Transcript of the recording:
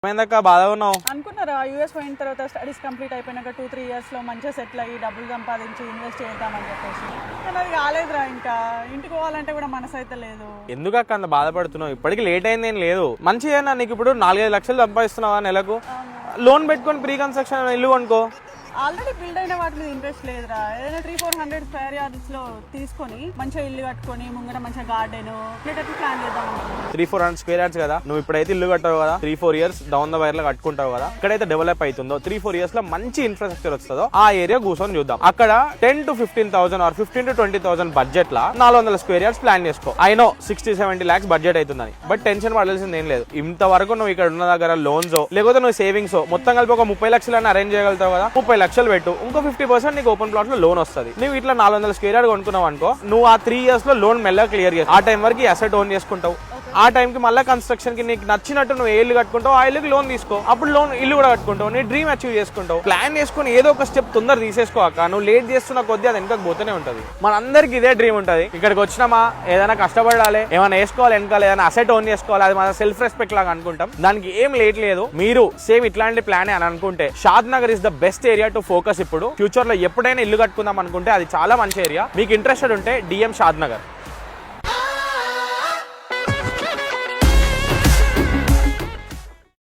ఏమైందక్క బాధగా ఉన్నావు? అనుకున్నారా యూఎస్ పోయిన తర్వాత స్టడీస్ కంప్లీట్ అయిపోయినాక 2-3 years లో మంచిగా సెటిల్ అయ్యి డబ్బులు సంపాదించి ఇన్వెస్ట్ చేద్దామని చెప్పేసి, కానీ అది కాలేదురా. ఇంకా ఇంటికి పోవాలంటే కూడా మనసు అయితే లేదు. ఎందుకు అక్క అంత బాధపడుతున్నావు? ఇప్పటికి లేట్ అయింది ఏం లేదు. మంచిగా నీకు ఇప్పుడు 4-5 లక్షలు సంపాదిస్తున్నావా నెలకు? లోన్ పెట్టుకొని ప్రీ కన్స్ట్రక్షన్ ఇల్లు కొనుక్కో. ఆల్రెడీ బిల్డ్ అయిన వాటి మీద ఇంట్రెస్ట్ లేదురా. ఏదైనా 300-400 స్క్వేర్ యార్డ్స్ లో తీసుకొని మంచిగా ఇల్లు కట్టుకొని ముంగట మంచిగా గార్డెన్ ప్లాన్ చేద్దాం. 300-400 స్క్వేర్ యార్డ్స్ కదా, నువ్వు ఇప్పుడైతే ఇల్లు కట్టావు కదా, 3-4 years డౌన్ ద వైర్ లో కట్టుకుంటావు కదా, ఇక్కడైతే డెవలప్ అవుతుందో 3-4 years లో మంచి ఇన్ఫ్రాస్ట్రక్చర్ వస్తుందో ఆ ఏరియా కూర్చొని చూద్దాం. అక్కడ 10 to 15,000 ఆర్ 15 to 20,000 బడ్జెట్ లా 400 స్క్వేర్ యార్డ్స్ ప్లాన్ చేసుకో. ఐ నో 60-70 lakhs బడ్జెట్ అవుతుందని, బట్ టెన్షన్ పడాల్సింది ఏం లేదు. ఇంతవరకు నువ్వు ఇక్కడ ఉన్న దగ్గర లోన్స్ లేకపోతే నువ్వు సేవింగ్స్ మొత్తం కలిపి ఒక 30 లక్షలని అరేంజ్ చేయగలుగుతావు కదా. 30 లక్షలు పెట్టు, ఇంకో 50% నీకు ఓపెన్ ప్లాట్ లో లోన్ వస్తుంది. నువ్వు ఇట్లా 400 స్క్వేర్ యార్డ్ కొనుక్కున్నావు అనుకో, నువ్వు ఆ 3 years లో లోన్ మెల్లగా క్లియర్ చేసి ఆ టైం వరకు అసెట్ ఓన్ చేసుకుంటావు. ఆ టైంకి మళ్ళీ కన్స్ట్రక్షన్ కి నీకు నచ్చినట్టు నువ్వు ఏ ఇల్లు కట్టుకుంటావు ఆ ఇల్లుకి లోన్ తీసుకో. అప్పుడు లోన్ ఇల్లు కూడా కట్టుకుంటావు, నీ డ్రీమ్ అచీవ్ చేసుకుంటావు. ప్లాన్ చేసుకుని ఏదో ఒక స్టెప్ తొందర తీసేసుకోక, నువ్వు లేట్ చేస్తున్న కొద్దీ అది వెనకకు పోతూనే ఉంటుంది. మనందరికి ఇదే డ్రీమ్ ఉంటుంది. ఇక్కడికి వచ్చినామా ఏదైనా కష్టపడాలి, ఏమైనా వేసుకోవాలి, వెనకాల ఏదైనా అసెట్ ఓన్ చేసుకోవాలి, అది మన సెల్ఫ్ రెస్పెక్ట్ లాగా అనుకుంటాం. దానికి ఏం లేట్ లేదు. మీరు సేమ్ ఇట్లాంటి ప్లాన్ అని అనుకుంటే Shadnagar is the best area to focus. ఇప్పుడు ఫ్యూచర్ లో ఎప్పుడైనా ఇల్లు కట్టుకుందాం అనుకుంటే అది చాలా మంచి ఏరియా. మీకు ఇంట్రెస్టెడ్ ఉంటే డిఎం షాద్ నగర్.